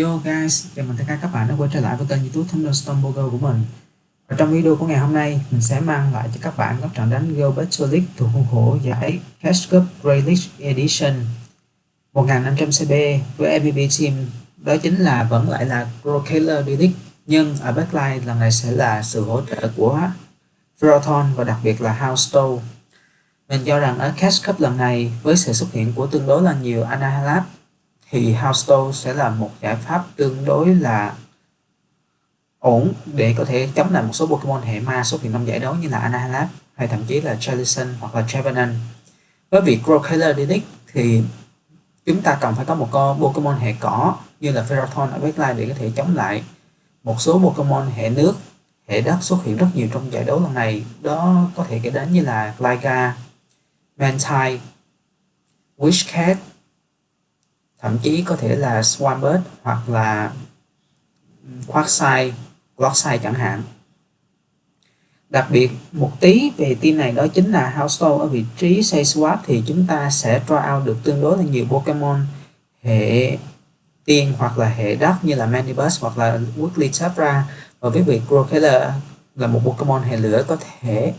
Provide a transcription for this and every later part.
Yo guys, chào mừng tất cả các bạn đã quay trở lại với kênh YouTube Thunderstorm Poker của mình. Và trong video của ngày hôm nay, mình sẽ mang lại cho các bạn các trận đánh Go Battle League thuộc khuôn khổ giải Cash Cup Great League Edition 1500 CB với MVP team. Đó chính là vẫn lại là Crowkiller D-League, nhưng ở backline lần này sẽ là sự hỗ trợ của Ferrothon và đặc biệt là Houndstone. Mình cho rằng ở Cash Cup lần này với sự xuất hiện của tương đối là nhiều Annihilate thì Houndstone sẽ là một giải pháp tương đối là ổn để có thể chống lại một số Pokemon hệ ma xuất hiện trong giải đấu như là Annihilate hay thậm chí là Jellicent hoặc là Trevenant. Với việc Crowkiller D-League thì chúng ta cần phải có một con Pokemon hệ cỏ như là Ferrothon ở backline để có thể chống lại một số Pokemon hệ nước, hệ đất xuất hiện rất nhiều trong giải đấu lần này. Đó có thể kể đến như là Gligar, Mantine, Wishcat, thậm chí có thể là Swampert hoặc là Quagsire, Glocksire chẳng hạn. Đặc biệt một tí về team này đó chính là Houndstone ở vị trí Say Swap thì chúng ta sẽ draw out được tương đối là nhiều Pokemon hệ tiên hoặc là hệ đất như là Manibus hoặc là Wigglytuff, và với việc Crowkiller là một Pokemon hệ lửa có thể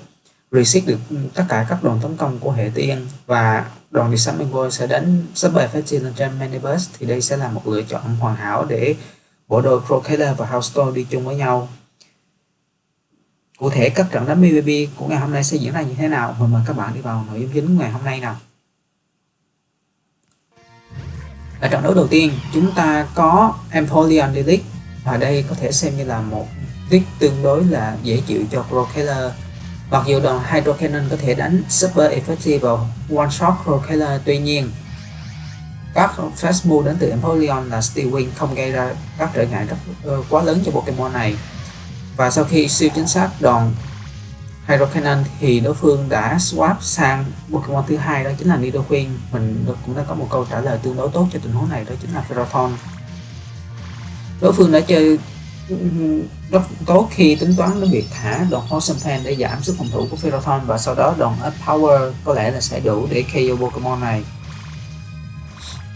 resist được tất cả các đòn tấn công của hệ tiên, và đòn Disarming Voice sẽ đánh super effective lên trên Manibus, thì đây sẽ là một lựa chọn hoàn hảo để bộ đôi Crowkiller và Houndstone đi chung với nhau. Cụ thể các trận đánh PvP của ngày hôm nay sẽ diễn ra như thế nào? Mời các bạn đi vào nội dung chính của ngày hôm nay nào. Ở trận đấu đầu tiên chúng ta có Empoleon D-League, và đây có thể xem như là một league tương đối là dễ chịu cho Crowkiller. Mặc dù đòn Hydro Cannon có thể đánh super effective vào one shot Crowkiller, tuy nhiên các fast move đến từ Empoleon là Steel Wing không gây ra các trở ngại quá lớn cho Pokemon này. Và sau khi siêu chính xác đòn Hydro Cannon thì đối phương đã swap sang Pokemon thứ hai, đó chính là Nidoqueen. Mình cũng đã có một câu trả lời tương đối tốt cho tình huống này, đó chính là Ferrothon. Đối phương đã chơi rất tốt khi tính toán đến việc thả đòn Poison Fan để giảm sức phòng thủ của Ferrothon, và sau đó đòn Up Power có lẽ là sẽ đủ để KO Pokemon này.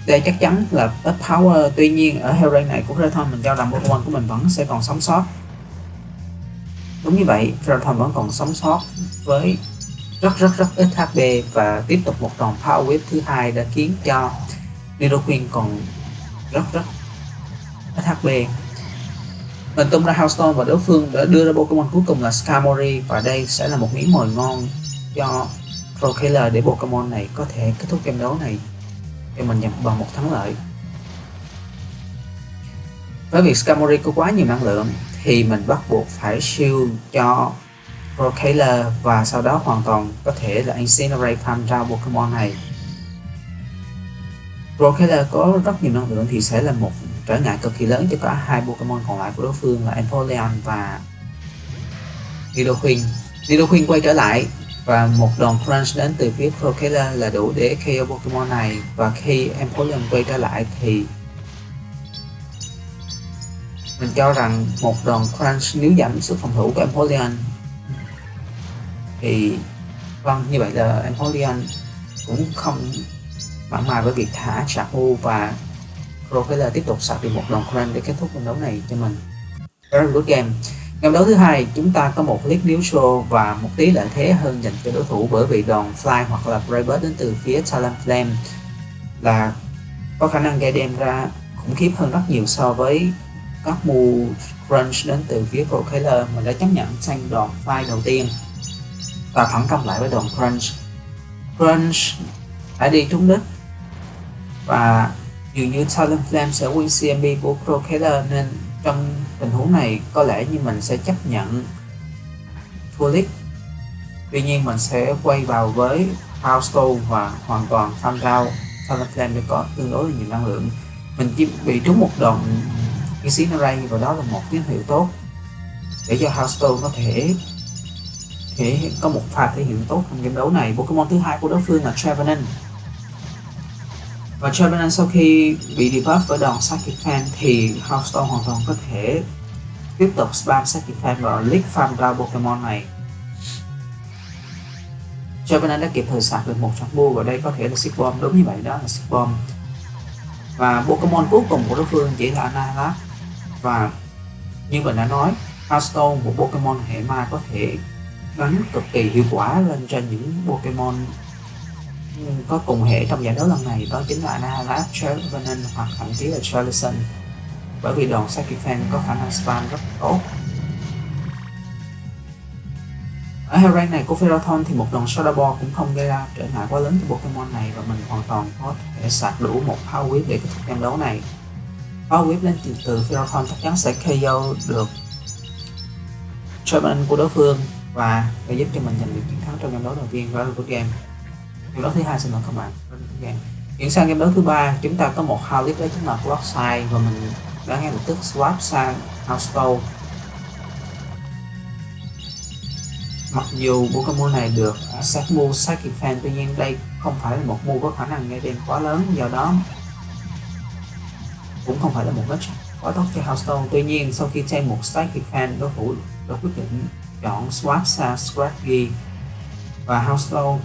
Đây chắc chắn là Up Power, tuy nhiên ở Hell Raid này của Ferrothon mình cho rằng Pokemon của mình vẫn sẽ còn sống sót. Đúng như vậy, Ferrothon vẫn còn sống sót với rất ít HP, và tiếp tục một đòn Power Whip thứ hai đã khiến cho Nidoqueen còn rất ít HP. Mình tung ra Houndstone và đối phương đã đưa ra Pokemon cuối cùng là Skarmory, và đây sẽ là một miếng mồi ngon cho Crowkiller để Pokemon này có thể kết thúc game đấu này để mình nhập bằng một thắng lợi. Với việc Skarmory có quá nhiều năng lượng thì mình bắt buộc phải shield cho Crowkiller, và sau đó hoàn toàn có thể là Incinerate farm ra Pokemon này. Crowkiller có rất nhiều năng lượng thì sẽ là một trở ngại cực kỳ lớn cho cả hai Pokemon còn lại của đối phương là Empoleon và Nidoqueen. Nidoqueen quay trở lại và một đòn crunch đến từ phía Crowkiller là đủ để KO Pokemon này, và khi Empoleon quay trở lại thì mình cho rằng một đòn crunch nếu giảm sức phòng thủ của Empoleon thì vâng, như vậy là Empoleon cũng không mặn mà với việc thả Shamu, và Crowkiller tiếp tục sạc được một đòn crunch để kết thúc trận đấu này cho mình. Very good game. Game đấu thứ hai chúng ta có một lead neutral và một tí lợi thế hơn dành cho đối thủ, bởi vì đòn Fly hoặc là Brave Bird đến từ phía Talonflame là có khả năng gây đem ra khủng khiếp hơn rất nhiều so với các move crunch đến từ phía Crowkiller. Mình đã chấp nhận sang đòn Fly đầu tiên và phản công lại với đòn crunch. Crunch phải đi trúng đích, và dường như Talonflame sẽ win CMB của Crowkiller, nên trong tình huống này có lẽ như mình sẽ chấp nhận thua lead. Tuy nhiên mình sẽ quay vào với Houndstone và hoàn toàn farm ra Talonflame để có tương đối là nhiều năng lượng. Mình chỉ bị trúng một đòn Incinerate, và đó là một tín hiệu tốt để cho Houndstone có thể có một pha thể hiện tốt trong game đấu này. Pokemon thứ hai của đối phương là Trevenant, và Trevenant sau khi bị debuff với đòn Psychic Fan thì Houndstone hoàn toàn có thể tiếp tục spam Psychic Fan và lead farm ra Pokemon này. Trevenant đã kịp thời sạc được một trận bua, và đây có thể là Sick Bomb. Đúng như vậy, đó là Sick Bomb. Và Pokemon cuối cùng của đối phương chỉ là Annihilape. Và như mình đã nói, Hearthstone, một Pokemon hệ ma có thể đánh cực kỳ hiệu quả lên trên những Pokemon có cùng hệ trong giải đấu lần này, đó chính là Annihilape, Trevenant hoặc thậm chí là Charlison, bởi vì đòn Psychic Fan có khả năng spam rất tốt. Ở hero rank này của Ferrothorn thì một đòn Shadow Ball cũng không gây ra trở ngại quá lớn cho Pokemon này, và mình hoàn toàn có thể sạc đủ một Power Whip để kết thúc trận đấu này. Power Whip lên từ Ferrothorn chắc chắn sẽ KO được Trevenant của đối phương và giúp cho mình giành được chiến thắng trong game đấu đầu tiên Very Good Game. Game đấu thứ hai xin lỗi các bạn. Chuyển sang game đấu thứ ba, chúng ta có một Howlip đấy chính là Clockside, và mình đã ngay lập tức swap sang Hearthstone. Mặc dù Pokemon này được set move Psychic Fan, tuy nhiên đây không phải là một move có khả năng gây đen quá lớn, do đó cũng không phải là một match quá tốt cho Hearthstone. Tuy nhiên sau khi chơi một Psychic Fan, đối thủ đã quyết định chọn swap sang Scraggy, và Hearthstone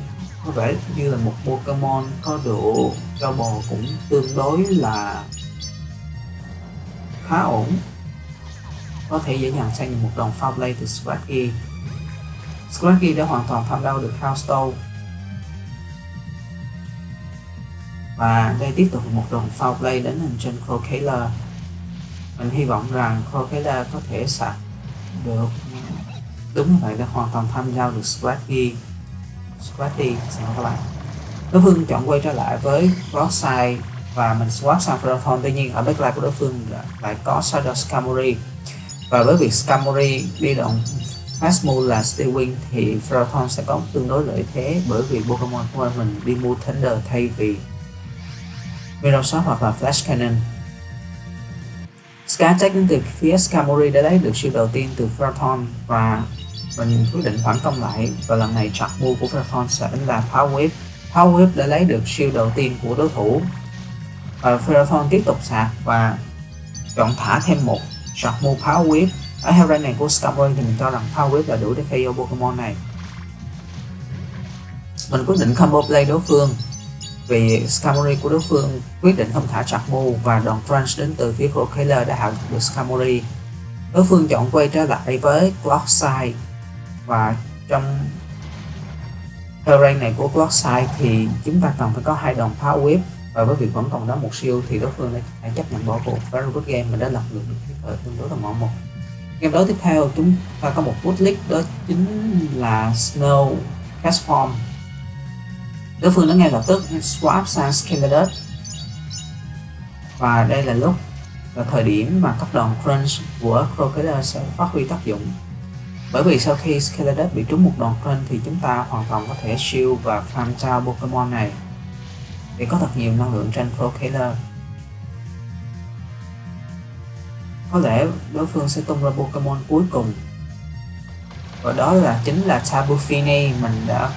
có vẻ như là một Pokemon có độ double cũng tương đối là khá ổn, có thể dễ dàng sang một đòn foul play từ Scraggy. Scraggy đã hoàn toàn farm out được Hearthstone, và đây tiếp tục một đòn foul play đến hình trên Crocalor. Mình hy vọng rằng Crocalor có thể sạc được, đúng như vậy, đã hoàn toàn tham gia được Scraggy. Xin lỗi các bạn. Đối phương chọn quay trở lại với Clockside và mình swap sang Ferrothorn, tuy nhiên ở backline của đối phương lại có Shadow Skarmory, và với việc Skarmory đi động fast move là Steel Wing thì Ferrothorn sẽ có tương đối lợi thế, bởi vì Pokemon của mình đi mua Thunder thay vì Mirror Shot hoặc là Flash Cannon. Sky Attack đến từ phía Skarmory đã lấy được shield đầu tiên từ Ferrothorn, và mình quyết định phản công lại, và lần này chặt move của Ferrothorn sẽ là Power Whip. Power Whip đã lấy được shield đầu tiên của đối thủ, và Ferrothorn tiếp tục sạc và chọn thả thêm một chặt move Power Whip. Ở hero rank này của Skarmory thì mình cho rằng Power Whip là đủ để KO Pokemon này. Mình quyết định combo play đối phương vì Skarmory của đối phương quyết định không thả chặt move, và đòn crunch đến từ phía Crocalor đã hạ được Skarmory. Đối phương chọn quay trở lại với Clockside, và trong hero rank này của Clockside thì chúng ta cần phải có hai đòn Power Whip, và với việc vẫn còn đó một shield thì đối phương đã chấp nhận bỏ cuộc. Very Good Game, mình đã lập được cái thời tương đối là mỏng một. Game đấu tiếp theo chúng ta có một bootleg, đó chính là Snow Castform. Đối phương đã ngay lập tức swap sang Skeleton, và đây là thời điểm mà các đòn crunch của Crocalor sẽ phát huy tác dụng, bởi vì sau khi Skeleton bị trúng một đòn crunch thì chúng ta hoàn toàn có thể shield và farm trao Pokemon này để có thật nhiều năng lượng trên Crocalor. Có lẽ đối phương sẽ tung ra Pokemon cuối cùng, và đó chính là Tapu Fini. Mình đã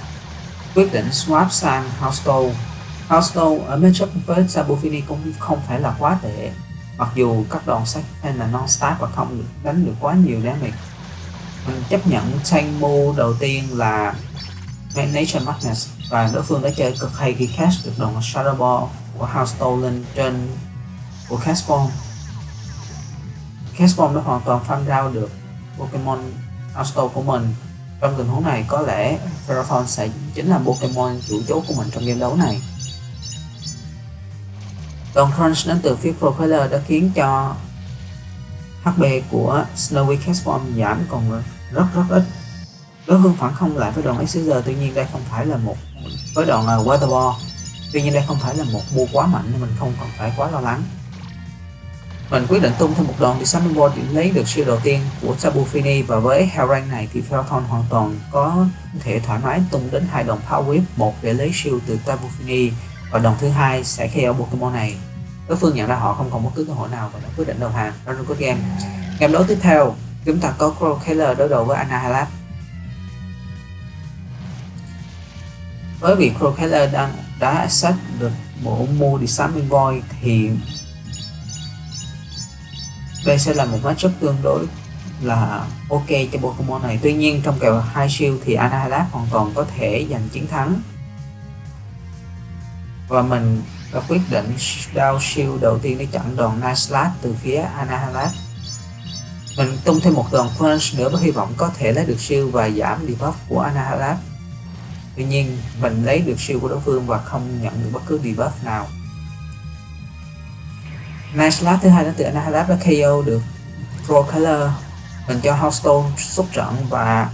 quyết định swap sang Hearthstone. Hearthstone ở matchup với Tapu Fini cũng không phải là quá tệ, mặc dù các đòn sách là non-start và không đánh được quá nhiều damage. Mình chấp nhận tank move đầu tiên là Nature Madness, và đối phương đã chơi cực hay khi cast được đòn Shadow Ball của Hearthstone lên trên của Castform. Castform đã hoàn toàn farm out được Pokemon Hearthstone của mình. Trong tình huống này có lẽ Ferrothorn sẽ chính là Pokemon chủ chốt của mình trong game đấu này. Đòn crunch đến từ phía Crocalor đã khiến cho HP của Snowy Castform giảm còn rất ít. Đối phương phản không lại với đòn Executor, tuy nhiên đây không phải là một với đòn Water Ball. Tuy nhiên đây không phải là một move quá mạnh nên mình không cần phải quá lo lắng. Mình quyết định tung thêm một đòn Disarming Ball để lấy được shield đầu tiên của Tapu Fini, và với hero rank này thì Ferrothorn hoàn toàn có thể thoải mái tung đến hai đòn Power Whip, một để lấy shield từ Tapu Fini và đòn thứ hai sẽ KO Pokemon này. Đối phương nhận ra họ không còn bất cứ cơ hội nào và đã quyết định đầu hàng. Very Good Game. Game đấu tiếp theo chúng ta có Crocalor đối đầu với Annihilape. Với việc Crocalor đã accept được bộ move Disarming Void thì đây sẽ là một matchup tương đối là ok cho Pokemon này. Tuy nhiên trong kèo 2 shield thì Annihilape hoàn toàn có thể giành chiến thắng, và mình và quyết định down shield đầu tiên để chặn đòn Night Slash từ phía Anahalat. Mình tung thêm một đòn crunch nữa với hy vọng có thể lấy được shield và giảm debuff của Anahalat. Tuy nhiên mình lấy được shield của đối phương và không nhận được bất cứ debuff nào. Night Slash thứ hai đến từ Anahalat đã KO được Procaller. Mình cho Hearthstone xuất trận và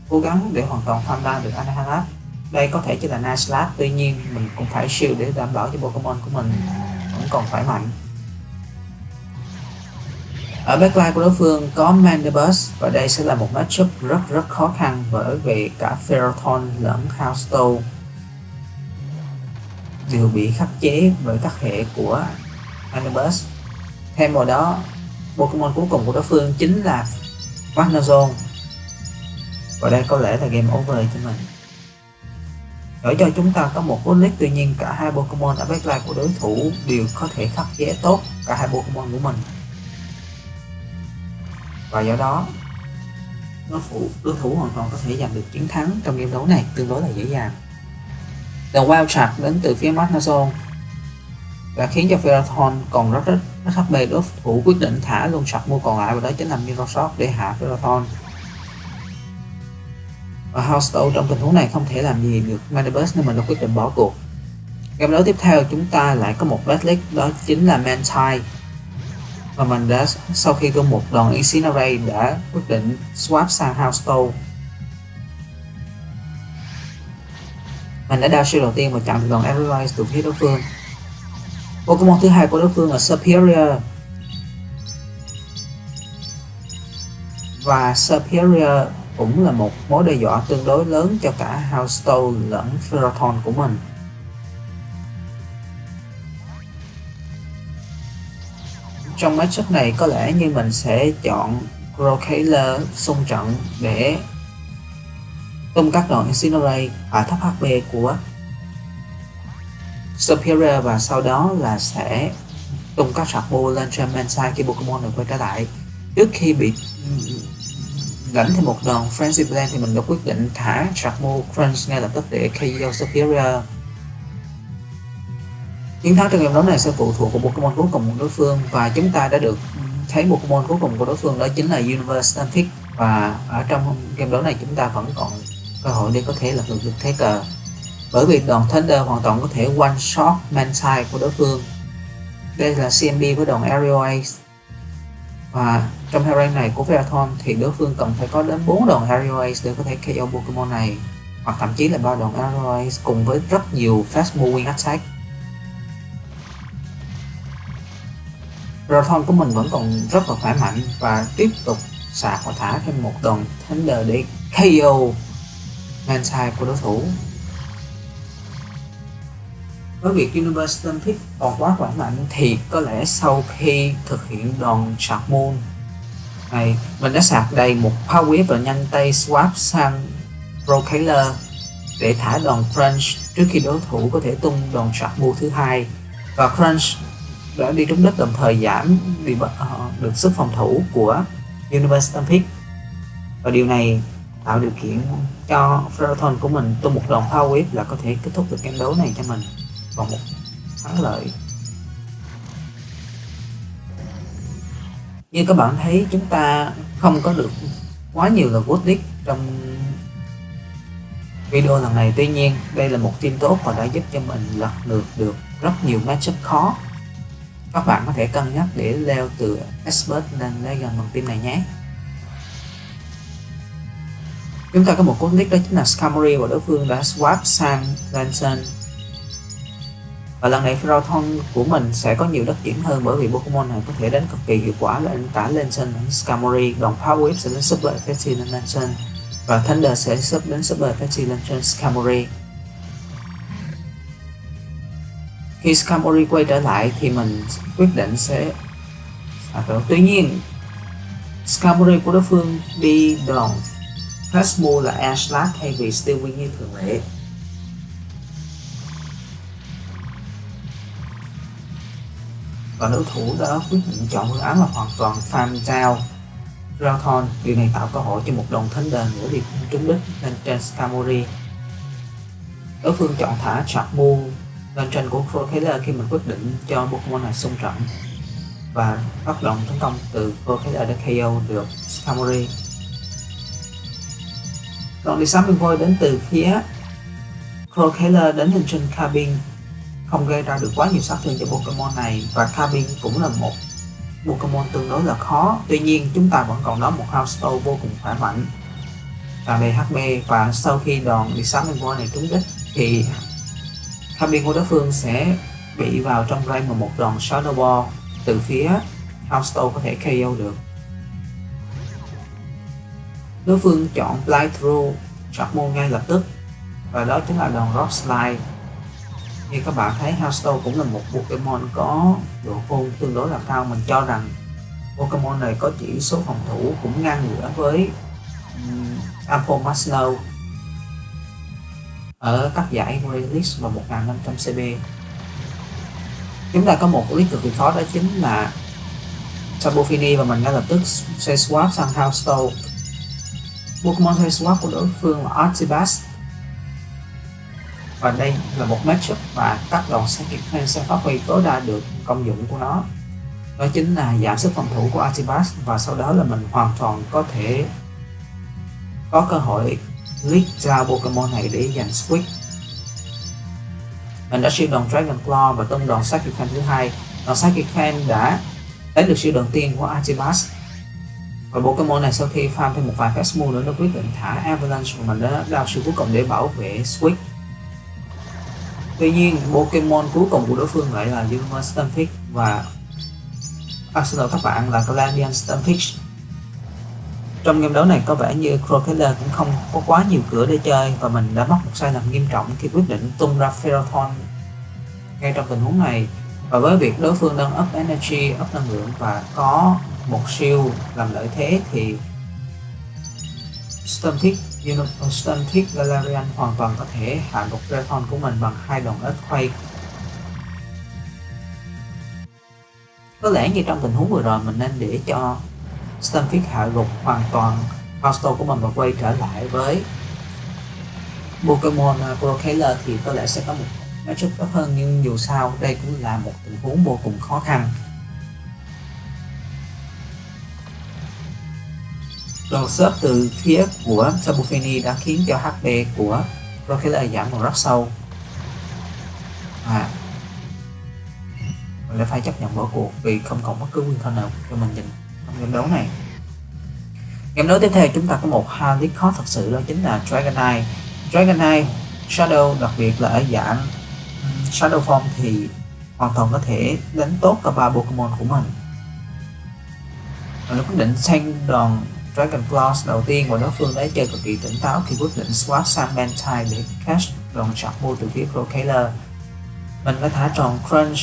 cố gắng để hoàn toàn farm down được Anahalat. Đây có thể chỉ là Night Slash, tuy nhiên mình cũng phải shield để đảm bảo cho Pokemon của mình vẫn còn khỏe mạnh. Ở backline của đối phương có Mandibuzz và đây sẽ là một matchup rất khó khăn bởi vì cả Ferrothorn lẫn Hearthstone đều bị khắc chế bởi các hệ của Mandibuzz. Thêm vào đó, Pokemon cuối cùng của đối phương chính là Magnezone và đây có lẽ là game over cho mình. Để cho chúng ta có một Godlick, tuy nhiên cả hai Pokemon ở backline của đối thủ đều có thể khắc chế tốt cả hai Pokemon của mình. Và do đó, đối thủ hoàn toàn có thể giành được chiến thắng trong game đấu này tương đối là dễ dàng. Đòn Wild Charge đến từ phía Magnezone đã khiến cho Ferrothorn còn rất HP. Đối thủ quyết định thả luôn Sharkmo còn lại và đó chính là Mirror Shot để hạ Ferrothorn. Và Hearthstone trong tình huống này không thể làm gì được Mandibuzz nên mình đã quyết định bỏ cuộc. Game đấu tiếp theo chúng ta lại có một Badlick, đó chính là Mantine. Và mình đã sau khi có một đòn Incinerate đã quyết định swap sang Hearthstone. Mình đã down shield đầu tiên và chặn được đòn Aerialize từ phía đối phương. Pokemon thứ hai của đối phương là Superior. Và Superior cũng là một mối đe dọa tương đối lớn cho cả Hearthstone lẫn Ferrothorn của mình. Trong matchup này có lẽ như mình sẽ chọn Procaller xung trận để tung các đòn Incinerate ở thấp HP của Superior và sau đó là sẽ tung các Sharkmo lên trên Mantine khi Pokemon được quay trở lại. Trước khi bị lãnh thêm một đòn Frenzy Blend thì mình đã quyết định thả Sharkmo Crunch ngay lập tức để KO Superior. Chiến thắng trong game đấu này sẽ phụ thuộc vào Pokemon cuối cùng của đối phương và chúng ta đã được thấy Pokemon cuối cùng của đối phương đó chính là Universe Stampede. Và ở trong game đấu này chúng ta vẫn còn cơ hội để có thể lật ngược được thế cờ bởi vì đòn Thunder hoàn toàn có thể one shot Mantine của đối phương. Đây là CMB với đòn Aerial Ace và trong hai rank này của Ferrothorn thì đối phương cần phải có đến 4 đòn Aerial Ace để có thể KO Pokemon này, hoặc thậm chí là 3 đòn Aerial Ace cùng với rất nhiều fast moving attack. Ferrothorn của mình vẫn còn rất là khỏe mạnh và tiếp tục sạc và thả thêm một đòn Thunder để KO Mantine của đối thủ. Với việc Universe Stampede còn quá khỏe mạnh thì có lẽ sau khi thực hiện đòn Shark Moon này, mình đã sạc đầy một Power Whip và nhanh tay swap sang Procaller để thả đòn Crunch trước khi đối thủ có thể tung đòn Shark Moon thứ hai. Và Crunch đã đi trúng đất đồng thời giảm được sức phòng thủ của Universe Stampede. Và điều này tạo điều kiện cho Ferrothorn của mình tung một đòn Power Whip là có thể kết thúc được game đấu này cho mình bằng một thắng lợi. Như các bạn thấy, chúng ta không có được quá nhiều là Godlick trong video lần này. Tuy nhiên đây là một team tốt và đã giúp cho mình lật ngược được rất nhiều matchup khó. Các bạn có thể cân nhắc để leo từ Expert lên Legend bằng team này nhé. Chúng ta có một Godlick đó chính là Skarmory và đối phương đã swap sang Lantern. Và lần này Ferrothorn của mình sẽ có nhiều đất chuyển hơn bởi vì Pokemon này có thể đánh cực kỳ hiệu quả là cả Lantern lẫn Skarmory. Đòn Power Whip sẽ đến Super Effective lên Lantern và Thunder sẽ sub đến Super Effective lên trên Skarmory. Khi Skarmory quay trở lại thì mình quyết định sẽ tuy nhiên Skarmory của đối phương đi đòn Fast Move là Air Slash thay vì Steel Wing như thường lệ. Và đối thủ đã quyết định chọn phương án là hoàn toàn farm down Ferrothorn. Điều này tạo cơ hội cho một đòn Thunder nữa đi trúng đích lên trên Skarmory. Đối phương chọn thả Sharkmo lên trên của Crocodile khi mình quyết định cho Pokemon này xung trận và phát động tấn công từ Crocodile để KO được Skarmory. Đoạn Disarming Void đến từ phía Crocodile đến lên trên Carbink không gây ra được quá nhiều sát thương cho Pokemon này, và Carbink cũng là một Pokemon tương đối là khó. Tuy nhiên chúng ta vẫn còn đó một Houndstone vô cùng khỏe mạnh, tràn đầy HP, và sau khi đòn Disarming Void này trúng đích thì Carbink của đối phương sẽ bị vào trong range mà một đòn Shadow Ball từ phía Houndstone có thể KO được. Đối phương chọn Blight Through Sharpmo ngay lập tức, và đó chính là đòn Rock Slide. Như các bạn thấy, Houndstone cũng là một Pokemon có độ khôn tương đối là cao. Mình cho rằng Pokemon này có chỉ số phòng thủ cũng ngang ngửa với Amphamasnow ở các giải Greyleaf và 1500 CB. Chúng ta có một list cực kỳ khó, đó chính là Sabofini, và mình ngay lập tức sẽ swap sang Houndstone. Pokemon sẽ swap của đối phương là Artibass, và đây là một matchup và các đòn Psychic Fan sẽ phát huy tối đa được công dụng của nó, đó chính là giảm sức phòng thủ của Artibass, và sau đó là mình hoàn toàn có thể có cơ hội lead ra Pokemon này để giành Switch. Mình đã siêu đòn Dragon Claw và tung đòn Psychic Fan thứ hai. Đòn Psychic Fan đã lấy được siêu đầu tiên của Artibass, và Pokemon này sau khi farm thêm một vài phép move nữa, nó quyết định thả Avalanche và mình đã đao siêu cuối cùng để bảo vệ Switch. Tuy nhiên Pokemon cuối cùng của đối phương lại là Unicorn Stunfisk, và xin lỗi các bạn, là Galarian Stunfisk. Trong game đấu này có vẻ như Crocodile cũng không có quá nhiều cửa để chơi, và mình đã mắc một sai lầm nghiêm trọng khi quyết định tung ra Ferrothorn ngay trong tình huống này. Và với việc đối phương đang up energy, up năng lượng và có một siêu làm lợi thế thì Stunfisk Galarian hoàn toàn có thể hạ gục Ferrothorn của mình bằng hai đòn Earthquake. Có lẽ như trong tình huống vừa rồi mình nên để cho Stunfisk hạ gục hoàn toàn Houndstone của mình và quay trở lại với Pokemon Crocodile thì có lẽ sẽ có một matchup tốt hơn, nhưng dù sao đây cũng là một tình huống vô cùng khó khăn. Đòn sớp từ phía của Sabofini đã khiến cho HP của Crocodile giảm còn rất sâu, mình đã phải chấp nhận bỏ cuộc vì không còn bất cứ quyền thân nào cho mình nhìn trong game đấu này. Game đấu tiếp theo chúng ta có một hardlick khó thật sự, đó chính là Dragonite. Dragonite Shadow, đặc biệt là ở dạng Shadow Form thì hoàn toàn có thể đánh tốt cả ba Pokemon của mình. Mình quyết định sang đòn Dragon Claws đầu tiên, và đối phương đã chơi cực kỳ tỉnh táo khi quyết định swap sang Mantine để catch đòn Sharpmo từ phía Crocodile. Mình đã thả tròn Crunch,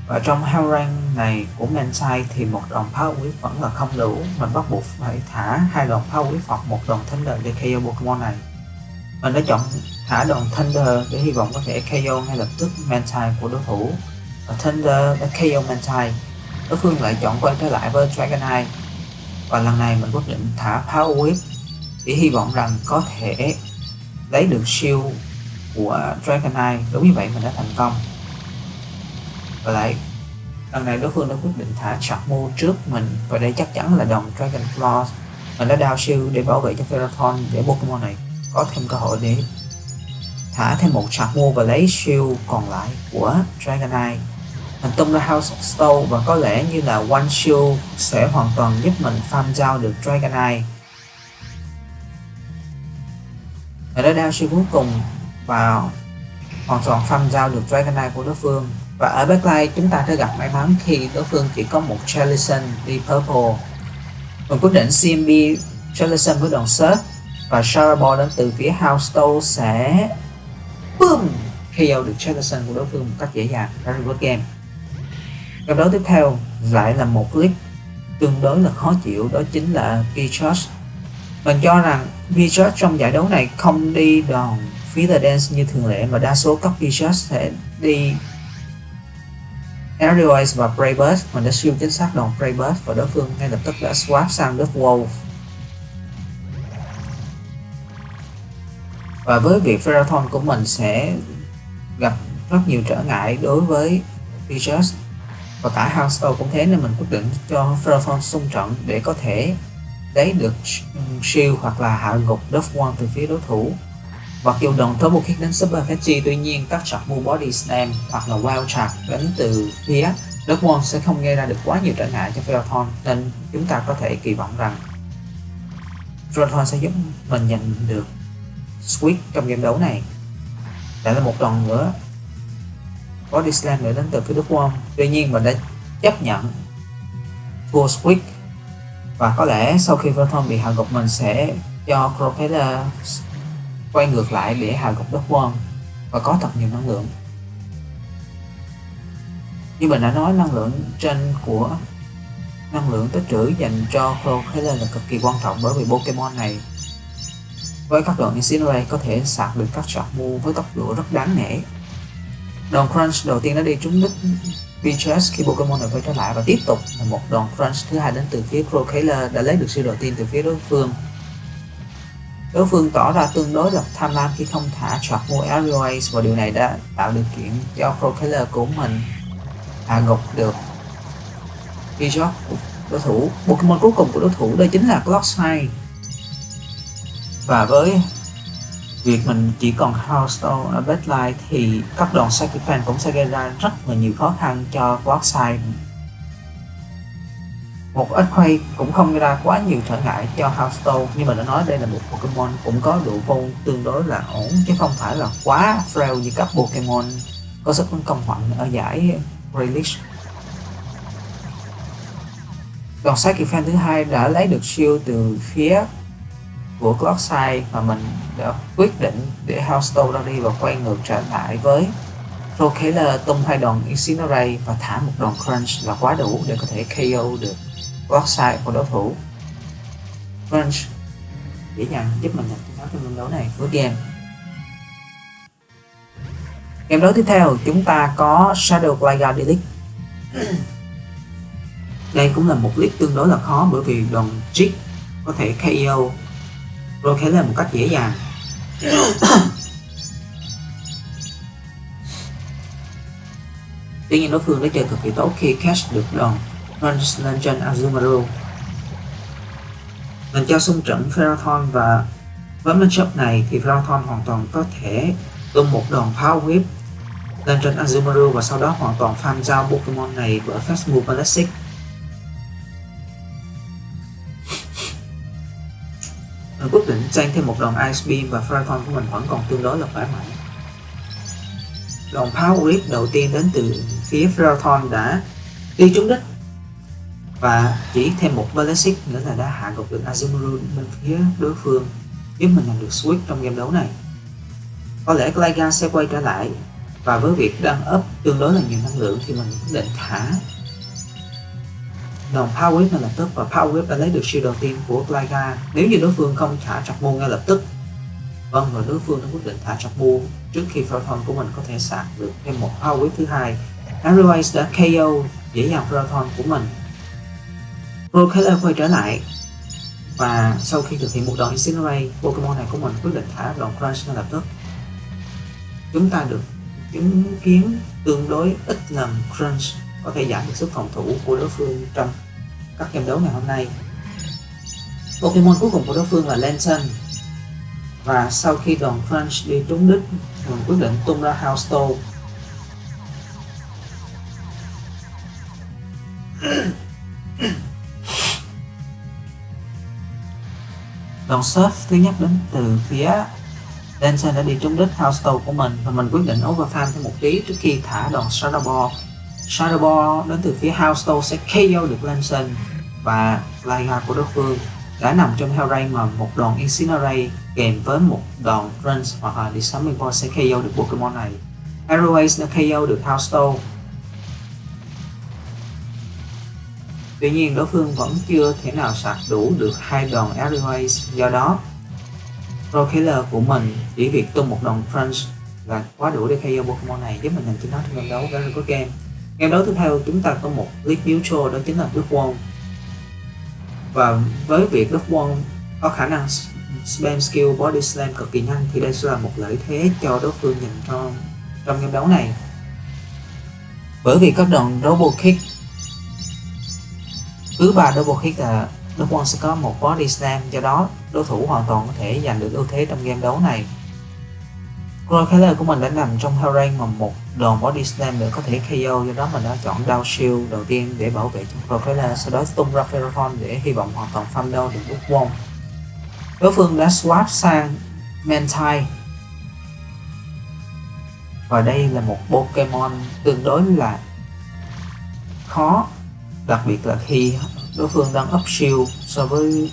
và trong hell rank này của Mantine thì một đòn Power Whip vẫn là không đủ. Mình bắt buộc phải thả hai đòn Power Whip hoặc một đòn Thunder để KO Pokemon này. Mình đã chọn thả đòn Thunder để hy vọng có thể KO ngay lập tức Mantine của đối thủ, và Thunder đã KO Mantine. Đối phương lại chọn quay trở lại với Dragonite, và lần này mình quyết định thả Power Whip để hy vọng rằng có thể lấy được shield của Dragonite. Đúng như vậy, mình đã thành công. Và lại lần này đối phương đã quyết định thả Sharpmo trước mình, và đây chắc chắn là đòn Dragon Claw. Mình đã đao shield để bảo vệ cho Ferrothorn để Pokemon này có thêm cơ hội để thả thêm một Sharpmo và lấy shield còn lại của Dragonite. Mình tung ra Houndstone và có lẽ như là One Shield sẽ hoàn toàn giúp mình farm down được Dragonite. Mình đã đao shield cuối cùng và hoàn toàn farm down được Dragonite của đối phương. Và ở backline chúng ta sẽ gặp may mắn khi đối phương chỉ có một Jellicent đi Purple. Mình quyết định CMB Jellicent với đòn Surf, và Shadow Ball đến từ phía Houndstone sẽ boom KO được Jellicent của đối phương một cách dễ dàng ra reverse game. Game đấu tiếp theo lại là một league tương đối là khó chịu, đó chính là P-Charge. Mình cho rằng P-Charge trong giải đấu này không đi đòn Feather Dance như thường lệ, mà đa số các P-Charge sẽ đi Aerial Ace và Brave Bird. Mình đã siêu chính xác đòn Brave Bird và đối phương ngay lập tức đã swap sang Death Wolf. Và với việc Ferrothorn của mình sẽ gặp rất nhiều trở ngại đối với Beerus và cả Hearthstone cũng thế, nên mình quyết định cho Ferrothorn xung trận để có thể lấy được shield hoặc là hạ gục Duff từ phía đối thủ. Mặc dù đòn Turbo Kick đến Super Fetchy, tuy nhiên các trap move Body Slam hoặc là Wild Charge đến từ phía Duff sẽ không gây ra được quá nhiều trở ngại cho Ferrothorn, nên chúng ta có thể kỳ vọng rằng Ferrothorn sẽ giúp mình giành được Squeak trong game đấu này. Lại là một đòn nữa Body Slam nữa đến từ phía Duff. Tuy nhiên mình đã chấp nhận thua Squeak, và có lẽ sau khi Ferrothorn bị hạ gục mình sẽ cho Crocodile quay ngược lại để hạ gục Duff và có thật nhiều năng lượng. Như mình đã nói, năng lượng tích trữ dành cho Crocodile là cực kỳ quan trọng, bởi vì Pokemon này với các đòn Incinerate có thể sạc được các trap move với tốc độ rất đáng nể. Đòn Crunch đầu tiên đã đi trúng đích Beerus khi Pokemon này quay trở lại, và tiếp tục là một đòn Crunch thứ hai đến từ phía Crocodile đã lấy được siêu đầu tiên từ phía đối phương. Đối phương tỏ ra tương đối là tham lam khi không thả trap move Aerial Ace, và điều này đã tạo điều kiện cho Crocodile của mình hạ gục được Beerus của đối thủ. Pokemon cuối cùng của đối thủ đây chính là Clockside. Và với việc mình chỉ còn Hearthstone ở baseline thì các đòn Sacrifice cũng sẽ gây ra rất là nhiều khó khăn cho Clockside. Một Earthquake cũng không gây ra quá nhiều trở ngại cho Hearthstone, nhưng mà đã nói đây là một Pokemon cũng có độ vô tương đối là ổn, chứ không phải là quá frail như các Pokemon có sức tấn công mạnh ở giải Relish. Đòn Sacrifice thứ hai đã lấy được shield từ phía của Clockside, và mình đã quyết định để Hearthstone ra đi và quay ngược trở lại với Crocodile, tung hai đòn Incinerate và thả một đòn Crunch là quá đủ để có thể KO được Clockside của đối thủ. Crunch dễ dàng giúp mình giành chiến thắng trong game đấu này. Cuối game đấu tiếp theo chúng ta có Shadow Gligar Delete. Đây cũng là một league tương đối là khó, bởi vì đòn Trick có thể KO Crocodile một cách dễ dàng. Tuy nhiên đối phương đã chơi cực kỳ tốt khi catch được đòn Crunch lên trên Azumarill. Mình cho xung trận Ferrothorn, và với matchup này thì Ferrothorn hoàn toàn có thể tung một đòn Power Whip lên trên Azumarill và sau đó hoàn toàn farm giao Pokemon này bởi Fast Move Ballistic. Mình quyết định trang thêm một đòn Ice Beam và Ferrothorn của mình vẫn còn tương đối là khỏe mạnh. Đòn Power Whip đầu tiên đến từ phía Ferrothorn đã đi trúng đích, và chỉ thêm một Ballistic nữa là đã hạ gục được Azumarill bên phía đối phương, giúp mình giành được Squeak trong game đấu này. Có lẽ Gligar sẽ quay trở lại, và với việc đang up tương đối là nhiều năng lượng thì mình quyết định thả đòn Power Whip ngay lập tức, và Power Whip đã lấy được shield đầu tiên của Gligar. Nếu như đối phương không thả trap move ngay lập tức, và đối phương đã quyết định thả trap move trước khi Ferrothorn của mình có thể sạc được thêm một Power Whip thứ hai. Aerial Ace đã KO dễ dàng Ferrothorn của mình. Crocodile quay trở lại, và sau khi thực hiện một đòn Incinerate, Pokemon này của mình quyết định thả đòn Crunch ngay lập tức. Chúng ta được chứng kiến tương đối ít lần Crunch có thể giảm được sức phòng thủ của đối phương trong các game đấu ngày hôm nay. Pokemon cuối cùng của đối phương là Lantern, và sau khi đòn Crunch đi trúng đích, mình quyết định tung ra Hearthstone. Đòn Surf thứ nhất đến từ phía Lantern đã đi trúng đích Hearthstone của mình, và mình quyết định overfarm thêm một tí trước khi thả đòn Shadow Ball. Shadow Ball đến từ phía Hearthstone sẽ KO được Lantern, và Gligar của đối phương đã nằm trong Hell Rain mà một đòn Incinerate kèm với một đòn Crunch hoặc là Disarming Ball sẽ KO được Pokemon này. Aerial Ace đã KO được Hearthstone. Tuy nhiên đối phương vẫn chưa thể nào sạc đủ được hai đòn Aerial Ace, do đó Crocodile của mình chỉ việc tung một đòn Crunch là quá đủ để KO Pokemon này, giúp mình giành chiến thắng trong game đấu very good game. Game đấu tiếp theo chúng ta có một league neutral, đó chính là Duff. Và với việc Duff có khả năng spam skill body slam cực kỳ nhanh thì đây sẽ là một lợi thế cho đối phương dành trong game đấu này. Bởi vì các đòn double kick, cứ 3 double kick là đối phương sẽ có một body slam, do đó đối thủ hoàn toàn có thể giành được ưu thế trong game đấu này. Crocodile của mình đã nằm trong hell range mà một đòn body slam nữa có thể KO, do đó mình đã chọn down shield đầu tiên để bảo vệ cho Crocodile, sau đó tung ra Ferrothorn để hy vọng hoàn toàn farm down được Bookworm. Đối phương đã swap sang Mantine, và đây là một Pokemon tương đối là khó, đặc biệt là khi đối phương đang up shield so với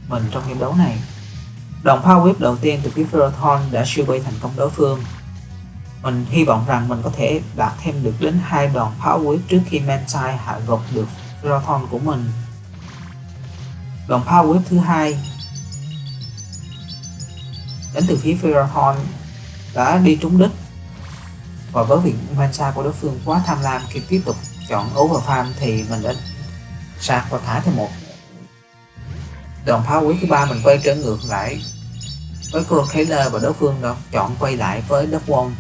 mình trong game đấu này. Đòn Power Whip đầu tiên từ phía Ferrothorn đã shield bay thành công đối phương. Mình hy vọng rằng mình có thể đạt thêm được đến 2 đòn Power Whip trước khi Mantine hạ gục được Ferrothorn của mình. Đòn Power Whip thứ hai đến từ phía Ferrothorn đã đi trúng đích, và với việc Mantine của đối phương quá tham lam khi tiếp tục chọn overfarm thì mình đã sạc và thả thêm một đòn Power Whip thứ ba. Mình quay trở ngược lại với Crocodile và đối phương đã chọn quay lại với Bookworm,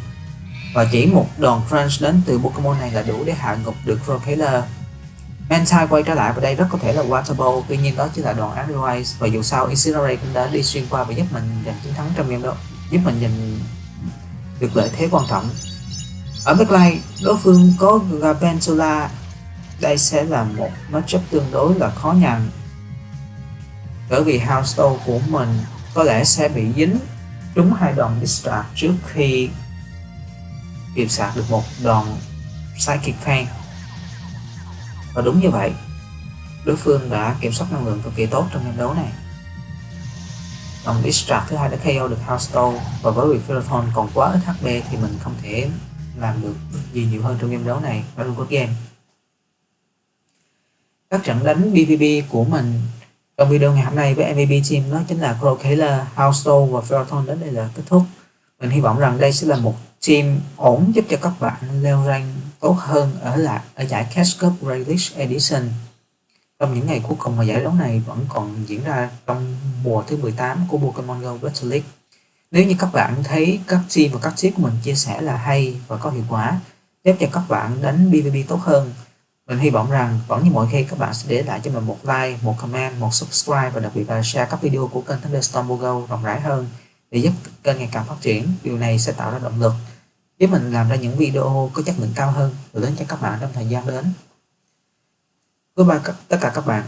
và chỉ một đòn crunch đến từ Pokemon này là đủ để hạ gục được Crocodile. Mantine quay trở lại và đây rất có thể là Water Ball, tuy nhiên đó chỉ là đòn Aerial Ice, và dù sao Incinerate cũng đã đi xuyên qua và giúp mình giành chiến thắng trong game đó, giúp mình giành được lợi thế quan trọng. Ở backline, đối phương có Gargantua, đây sẽ là một matchup tương đối là khó nhằn, bởi vì Houndstone của mình có lẽ sẽ bị dính trúng 2 đòn Distract trước khi kịp sạc được một đòn Psychic Fan. Và đúng như vậy, đối phương đã kiểm soát năng lượng cực kỳ tốt trong game đấu này. Đòn Distract thứ hai đã KO được Houndstone, và với việc Ferrothorn còn quá ít HP thì mình không thể làm được gì nhiều hơn trong game đấu này và luôn có game. Các trận đánh PvP của mình trong video ngày hôm nay với MVP team đó chính là Crocodile, Houndstone và Ferrothorn đến đây là kết thúc. Mình hy vọng rằng đây sẽ là một team ổn giúp cho các bạn leo rank tốt hơn ở giải Cash Cup Relic Edition trong những ngày cuối cùng mà giải đấu này vẫn còn diễn ra trong mùa thứ 18 của Pokemon Go Battle League. Nếu như các bạn thấy các team và các tips của mình chia sẻ là hay và có hiệu quả, giúp cho các bạn đánh PvP tốt hơn, mình hy vọng rằng vẫn như mọi khi các bạn sẽ để lại cho mình một like, một comment, một subscribe và đặc biệt là share các video của kênh Thunderstorm Go rộng rãi hơn để giúp kênh ngày càng phát triển. Điều này sẽ tạo ra động lực giúp mình làm ra những video có chất lượng cao hơn gửi đến cho các bạn trong thời gian đến. Goodbye tất cả các bạn.